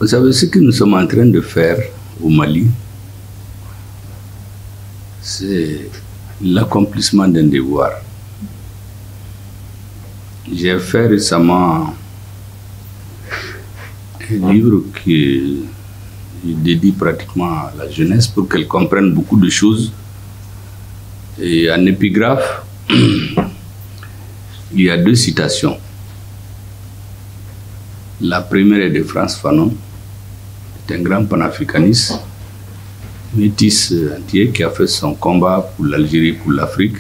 Vous savez, ce que nous sommes en train de faire au Mali, c'est l'accomplissement d'un devoir. J'ai fait récemment un livre qui dédie pratiquement à la jeunesse pour qu'elle comprenne beaucoup de choses. Et en épigraphe, il y a 2 citations. La première est de Frantz Fanon, c'est un grand panafricaniste, métis entier qui a fait son combat pour l'Algérie, pour l'Afrique,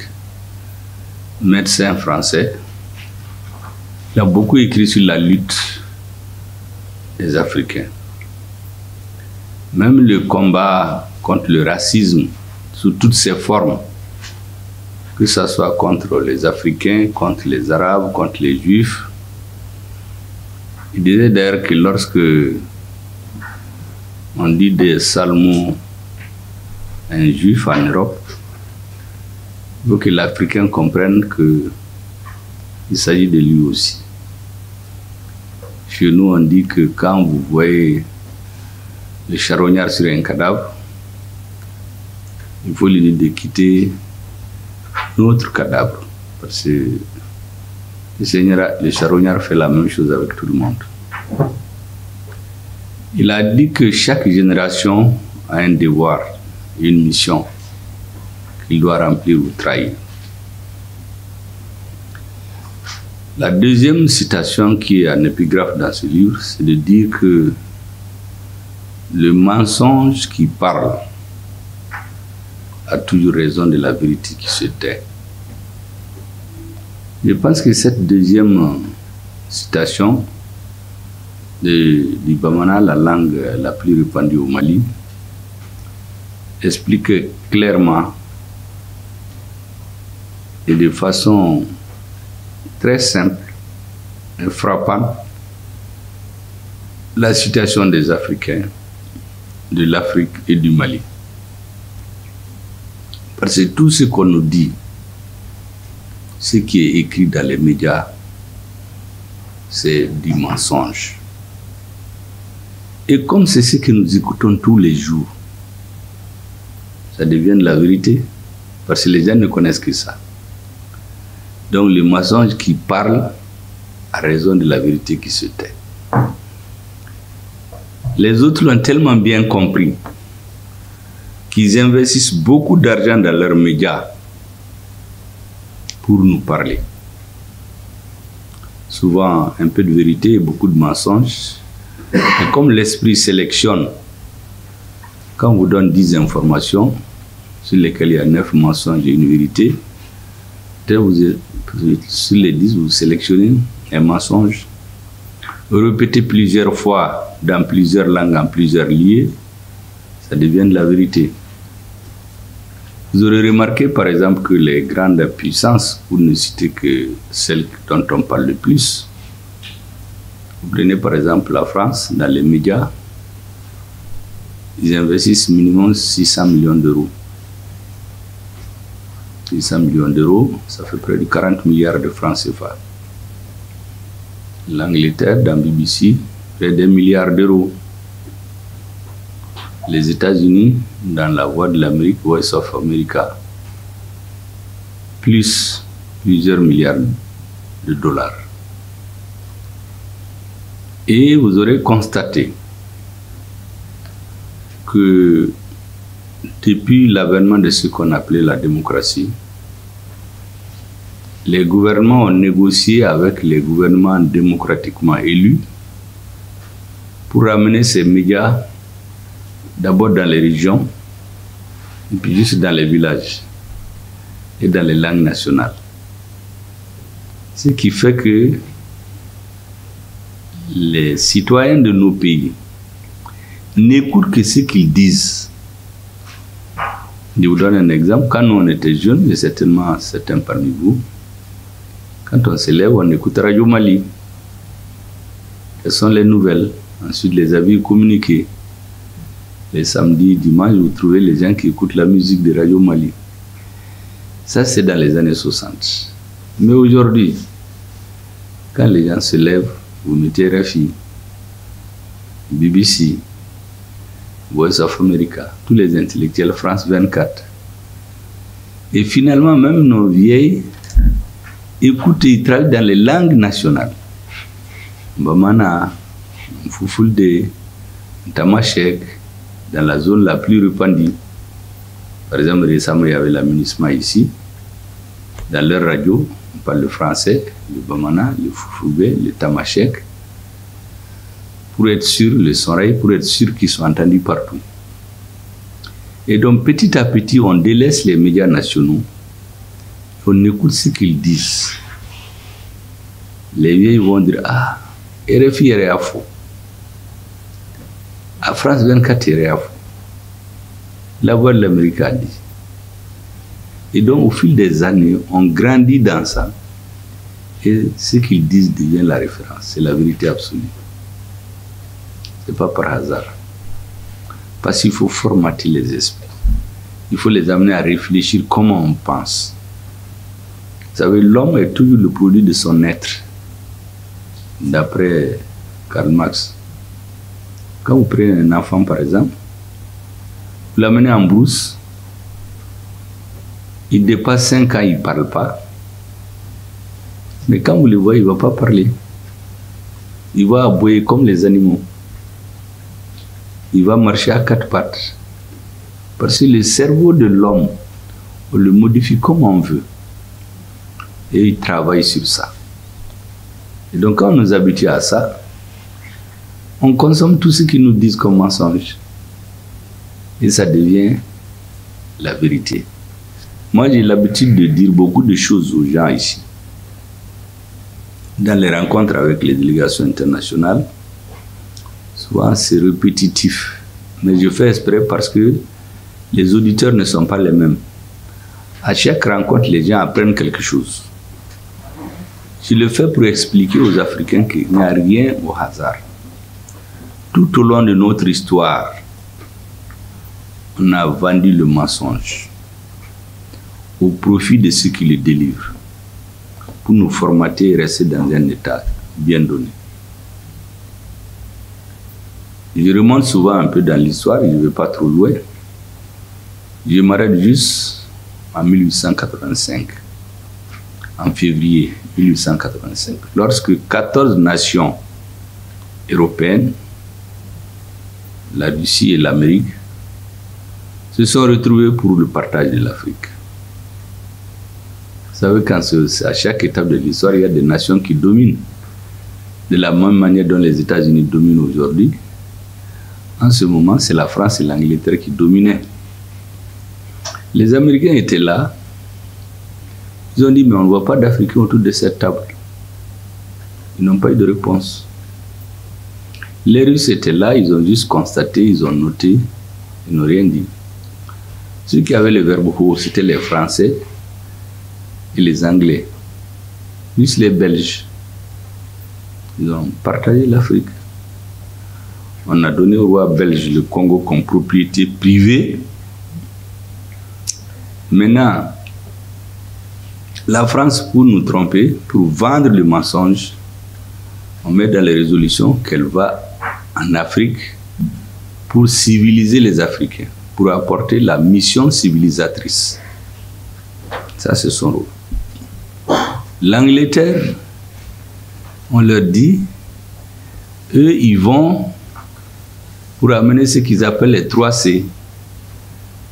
médecin français. Il a beaucoup écrit sur la lutte des Africains. Même le combat contre le racisme, sous toutes ses formes, que ce soit contre les Africains, contre les Arabes, contre les Juifs. Il disait d'ailleurs que lorsque on dit des salmons à un Juif en Europe, il faut que l'Africain comprenne qu'il s'agit de lui aussi. Chez nous, on dit que quand vous voyez le charognard sur un cadavre, il faut lui dire de quitter notre cadavre. Parce que le charognard fait la même chose avec tout le monde. Il a dit que chaque génération a un devoir, une mission qu'il doit remplir ou trahir. La deuxième citation qui est en épigraphe dans ce livre, c'est de dire que le mensonge qui parle a toujours raison de la vérité qui se tait. Je pense que cette deuxième citation du Bamana, la langue la plus répandue au Mali, explique clairement et de façon très simple et frappante la situation des Africains, de l'Afrique et du Mali. Parce que tout ce qu'on nous dit, ce qui est écrit dans les médias, c'est du mensonge. Et comme c'est ce que nous écoutons tous les jours, ça devient de la vérité, parce que les gens ne connaissent que ça. Donc le mensonge qui parle a raison de la vérité qui se tait. Les autres l'ont tellement bien compris qu'ils investissent beaucoup d'argent dans leurs médias pour nous parler. Souvent un peu de vérité et beaucoup de mensonges. Et comme l'esprit sélectionne, quand on vous donne 10 informations sur lesquelles il y a 9 mensonges et une vérité, sur les 10, vous sélectionnez un mensonge, vous répétez plusieurs fois dans plusieurs langues, en plusieurs lieux, ça devient de la vérité. Vous aurez remarqué par exemple que les grandes puissances, pour ne citer que celles dont on parle le plus, vous prenez par exemple la France, dans les médias, ils investissent minimum 600 millions d'euros. 600 millions d'euros, ça fait près de 40 milliards de francs CFA. L'Angleterre, dans BBC, près d'1 milliard d'euros. Les États-Unis, dans la Voix de l'Amérique, Voice of America, plus plusieurs milliards de dollars. Et vous aurez constaté que depuis l'avènement de ce qu'on appelait la démocratie, les gouvernements ont négocié avec les gouvernements démocratiquement élus pour amener ces médias d'abord dans les régions, et puis juste dans les villages et dans les langues nationales. Ce qui fait que les citoyens de nos pays n'écoutent que ce qu'ils disent. Je vous donne un exemple. Quand nous on était jeunes, et certainement certains parmi vous, quand on se lève, on écoute Radio Mali. Quelles sont les nouvelles? Ensuite, les avis communiqués. Les samedis, dimanches, vous trouvez les gens qui écoutent la musique de Radio Mali. Ça, c'est dans les années 60. Mais aujourd'hui, quand les gens se lèvent, vous mettez RFI, BBC, Voice of America, tous les intellectuels, France 24. Et finalement, même nos vieilles écoutent et travaillent dans les langues nationales. Bamana, Fufulde, Tamashek, dans la zone la plus répandue. Par exemple, récemment, il y avait la MINUSMA ici. Dans leur radio, on parle le français, le Bamana, le Fufulde, le Tamashek. Pour être sûr, le Sonraï, pour être sûr qu'ils sont entendus partout. Et donc, petit à petit, on délaisse les médias nationaux. On écoute ce qu'ils disent. Les vieilles vont dire, ah, RFI est faux. À France 24 est faux. La voix de l'Amérique a dit. Et donc, au fil des années, on grandit dans ça. Et ce qu'ils disent devient la référence. C'est la vérité absolue. Ce n'est pas par hasard. Parce qu'il faut formater les esprits. Il faut les amener à réfléchir comment on pense. Vous savez, l'homme est toujours le produit de son être. D'après Karl Marx. Quand vous prenez un enfant, par exemple, vous l'amenez en brousse, il dépasse 5 ans, il ne parle pas. Mais quand vous le voyez, il ne va pas parler. Il va aboyer comme les animaux. Il va marcher à 4 pattes. Parce que le cerveau de l'homme, on le modifie comme on veut. Et il travaille sur ça. Et donc quand on nous habitue à ça, on consomme tout ce qu'ils nous disent comme mensonge. Et ça devient la vérité. Moi, j'ai l'habitude de dire beaucoup de choses aux gens ici. Dans les rencontres avec les délégations internationales, souvent c'est répétitif. Mais je fais exprès parce que les auditeurs ne sont pas les mêmes. À chaque rencontre, les gens apprennent quelque chose. Je le fais pour expliquer aux Africains qu'il n'y a rien au hasard. Tout au long de notre histoire, on a vendu le mensonge au profit de ceux qui le délivrent, pour nous formater et rester dans un état bien donné. Je remonte souvent un peu dans l'histoire, je ne vais pas trop loin. Je m'arrête juste en 1885, en février 1885, lorsque 14 nations européennes, la Russie et l'Amérique, se sont retrouvées pour le partage de l'Afrique. Vous savez, à chaque étape de l'histoire, il y a des nations qui dominent. De la même manière dont les États-Unis dominent aujourd'hui, en ce moment, c'est la France et l'Angleterre qui dominaient. Les Américains étaient là. Ils ont dit, mais on ne voit pas d'Africains autour de cette table. Ils n'ont pas eu de réponse. Les Russes étaient là, ils ont juste constaté, ils ont noté, ils n'ont rien dit. Ceux qui avaient le verbe haut, c'était les Français et les Anglais. Juste les Belges. Ils ont partagé l'Afrique. On a donné au roi belge le Congo comme propriété privée. Maintenant, la France, pour nous tromper, pour vendre le mensonge, on met dans les résolutions qu'elle va en Afrique pour civiliser les Africains, pour apporter la mission civilisatrice. Ça, c'est son rôle. L'Angleterre, on leur dit, eux, ils vont pour amener ce qu'ils appellent les 3 C.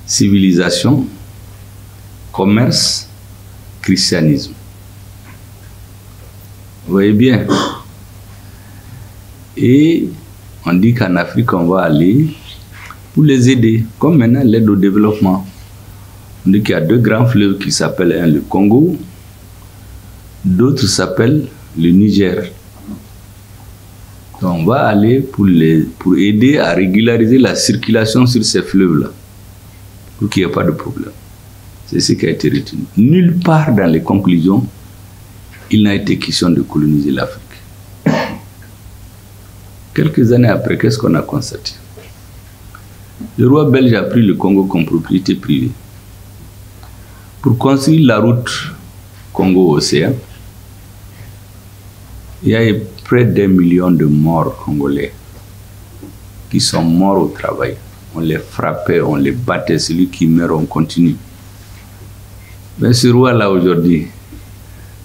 Civilisation, commerce, christianisme. Vous voyez bien. Et on dit qu'en Afrique, on va aller pour les aider, comme maintenant l'aide au développement. On dit qu'il y a 2 grands fleuves qui s'appellent un le Congo, d'autres s'appellent le Niger. Donc on va aller pour aider à régulariser la circulation sur ces fleuves-là, pour qu'il n'y ait pas de problème. C'est ce qui a été retenu. Nulle part dans les conclusions, il n'a été question de coloniser l'Afrique. Quelques années après, qu'est-ce qu'on a constaté? Le roi belge a pris le Congo comme propriété privée. Pour construire la route Congo-Océan, il y a près d'1 million de morts congolais. qui sont morts au travail. On les frappait, on les battait. Celui qui meurt, on continue. Mais ce roi-là, aujourd'hui,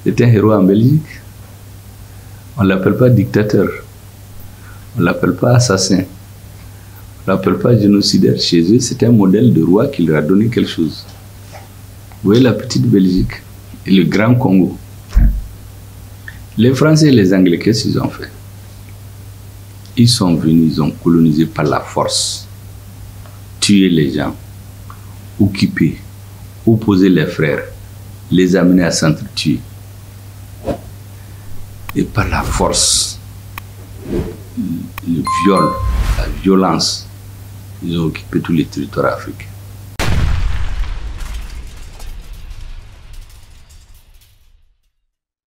c'est un héros en Belgique. On ne l'appelle pas dictateur. On ne l'appelle pas assassin. On ne l'appelle pas génocidaire. Chez eux, c'est un modèle de roi qui leur a donné quelque chose. Vous voyez la petite Belgique et le grand Congo. Les Français et les Anglais, qu'est-ce qu'ils ont fait? Ils sont venus, ils ont colonisé par la force, tué les gens, occupé, opposé les frères, les amener à s'entretuer. Et par la force, le viol, la violence, ils ont occupé tous les territoires africains.